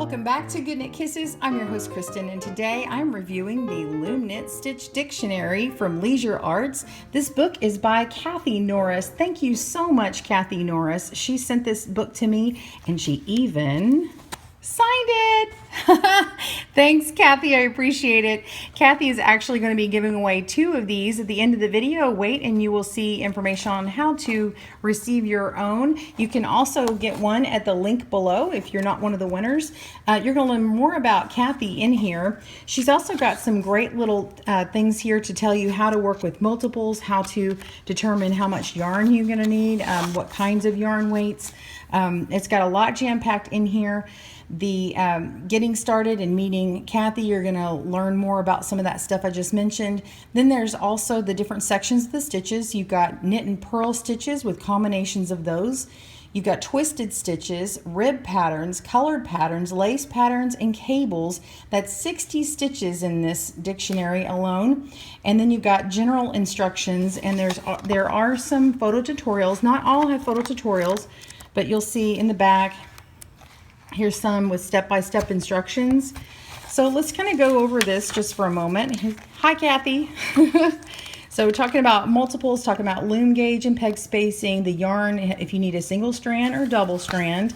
Welcome back to GoodKnit Kisses. I'm your host Kristen, and today I'm reviewing the Loom Knit Stitch Dictionary from Leisure Arts. This book is by Kathy Norris. Thank you so much, Kathy Norris. She sent this book to me, and she even signed it. Thanks, Kathy. I appreciate it. Kathy is actually going to be giving away 2 of these at the end of the video. Wait, and you will see information on how to receive your own. You can also get one at the link below if you're not one of the winners. You're going to learn more about Kathy in here. She's also got some great little things here to tell you how to work with multiples, how to determine how much yarn you're going to need, what kinds of yarn weights. It's got a lot jam-packed in here. The getting started and meeting Kathy, you're going to learn more about some of that stuff I just mentioned. Then there's also the different sections of the stitches. You've got knit and purl stitches with combinations of those. You've got twisted stitches, rib patterns, colored patterns, lace patterns, and cables. That's 60 stitches in this dictionary alone. And then you've got general instructions, and there are some photo tutorials. Not all have photo tutorials, but you'll see in the back. Here's some with step-by-step instructions. So let's kind of go over this just for a moment. Hi, Kathy. So we're talking about multiples, talking about loom gauge and peg spacing, the yarn, if you need a single strand or double strand.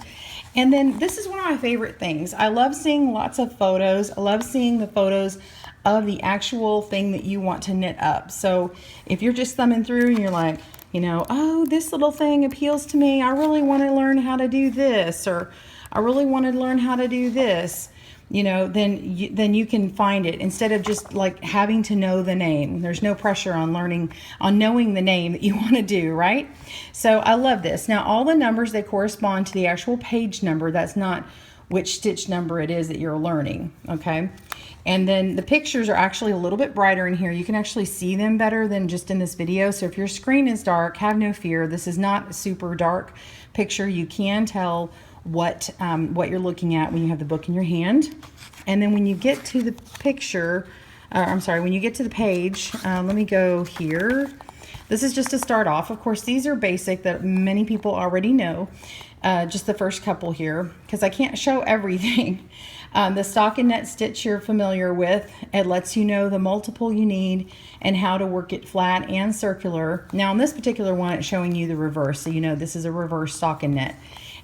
And then this is one of my favorite things. I love seeing lots of photos. I love seeing the photos of the actual thing that you want to knit up. So if you're just thumbing through and you're like, you know, oh, this little thing appeals to me. I really want to learn how to do this, or I really want to learn how to do this, you know, then you can find it instead of just like having to know the name. There's no pressure on knowing the name that you want to do, right? So I love this. Now, all the numbers, they correspond to the actual page number. That's not which stitch number it is that you're learning, okay? And then the pictures are actually a little bit brighter in here. You can actually see them better than just in this video. So if your screen is dark, have no fear. This is not a super dark picture. You can tell what you're looking at when you have the book in your hand. And then when you get to the picture, when you get to the page, let me go here. This is just to start off. Of course, these are basic that many people already know. Just the first couple here, because I can't show everything. The Stockinette Stitch you're familiar with. It lets you know the multiple you need and how to work it flat and circular. Now on this particular one, it's showing you the reverse, so you know this is a reverse stockinette.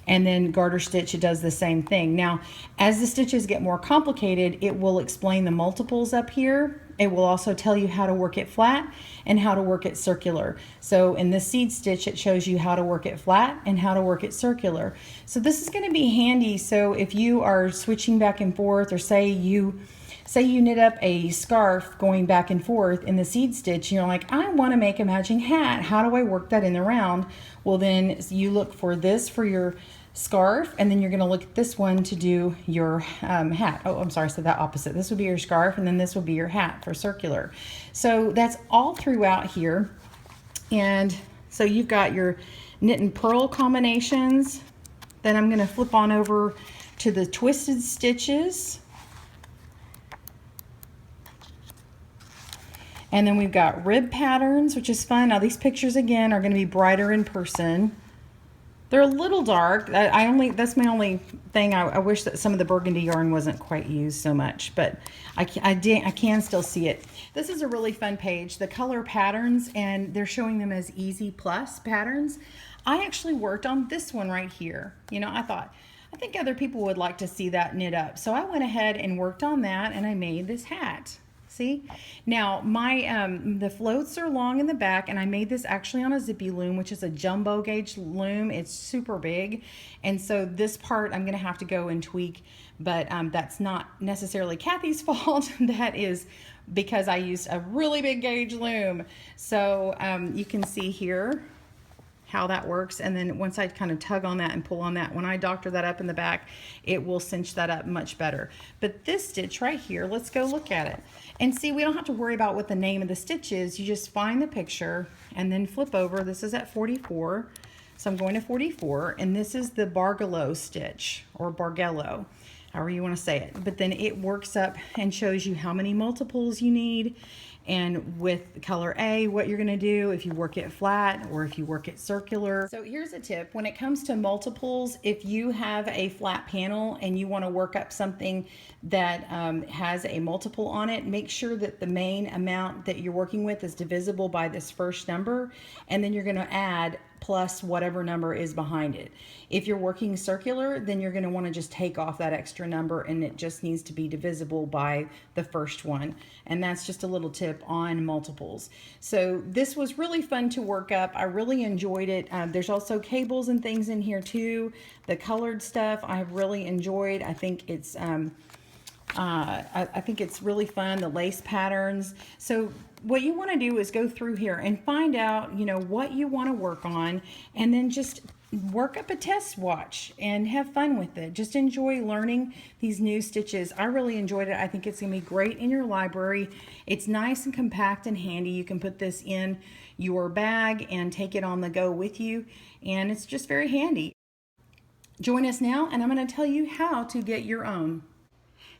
And then garter stitch, it does the same thing. Now, as the stitches get more complicated, it will explain the multiples up here. It will also tell you how to work it flat and how to work it circular. So in the seed stitch, it shows you how to work it flat and how to work it circular. So this is going to be handy. So if you are switching back and forth, or say you knit up a scarf going back and forth in the seed stitch, and you're like, I want to make a matching hat. How do I work that in the round? Well, then you look for this for your scarf, and then you're going to look at this one to do your hat. Oh, I'm sorry, I said that opposite. This would be your scarf, and then this would be your hat for circular. So that's all throughout here. And so you've got your knit and purl combinations. Then I'm going to flip on over to the twisted stitches. And then we've got rib patterns, which is fun. Now these pictures again are going to be brighter in person. They're a little dark. That's my only thing. I wish that some of the burgundy yarn wasn't quite used so much, but I can still see it. This is a really fun page. The color patterns, and they're showing them as easy plus patterns. I actually worked on this one right here. You know, I think other people would like to see that knit up. So I went ahead and worked on that, and I made this hat. See? Now, the floats are long in the back, and I made this actually on a zippy loom, which is a jumbo gauge loom. It's super big, and so this part I'm going to have to go and tweak, but that's not necessarily Kathy's fault. That is because I used a really big gauge loom. So you can see here how that works, and then once I kind of tug on that and pull on that, when I doctor that up in the back, it will cinch that up much better. But this stitch right here, let's go look at it and see. We don't have to worry about what the name of the stitch is. You just find the picture and then flip over. This is at 44, so I'm going to 44, and this is the bargello stitch, or bargello, however you want to say it. But then it works up and shows you how many multiples you need, and with color A, what you're gonna do if you work it flat or if you work it circular. So here's a tip. When it comes to multiples, if you have a flat panel and you wanna work up something that has a multiple on it, make sure that the main amount that you're working with is divisible by this first number, and then you're gonna add plus whatever number is behind it. If you're working circular, then you're going to want to just take off that extra number, and it just needs to be divisible by the first one. And that's just a little tip on multiples. So this was really fun to work up. I really enjoyed it. There's also cables and things in here too. The colored stuff I have really enjoyed. I think it's I think it's really fun, the lace patterns. So what you want to do is go through here and find out, you know, what you want to work on, and then just work up a test swatch and have fun with it. Just enjoy learning these new stitches. I really enjoyed it. I think it's gonna be great in your library. It's nice and compact and handy. You can put this in your bag and take it on the go with you, and it's just very handy. Join us now, and I'm going to tell you how to get your own.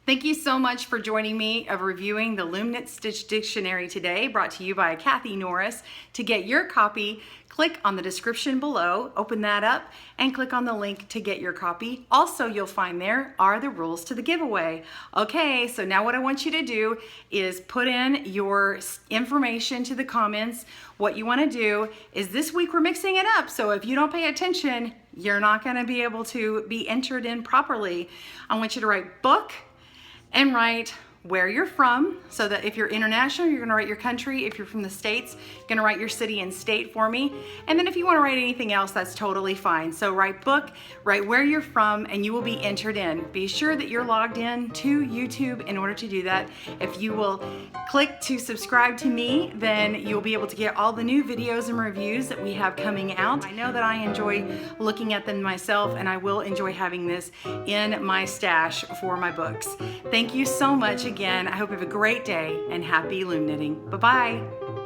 Thank you so much for joining me of reviewing the Looming Stitch Dictionary today, brought to you by Kathy Norris. To get your copy, click on the description below, open that up, and click on the link to get your copy. Also, you'll find there are the rules to the giveaway. Okay, so now what I want you to do is put in your information to the comments. What you want to do is, this week we're mixing it up, so if you don't pay attention, you're not going to be able to be entered in properly. I want you to write book and write where you're from, so that if you're international, you're gonna write your country. If you're from the States, you're gonna write your city and state for me. And then if you wanna write anything else, that's totally fine. So write book, write where you're from, and you will be entered in. Be sure that you're logged in to YouTube in order to do that. If you will click to subscribe to me, then you'll be able to get all the new videos and reviews that we have coming out. I know that I enjoy looking at them myself, and I will enjoy having this in my stash for my books. Thank you so much again. I hope you have a great day and happy loom knitting. Bye-bye.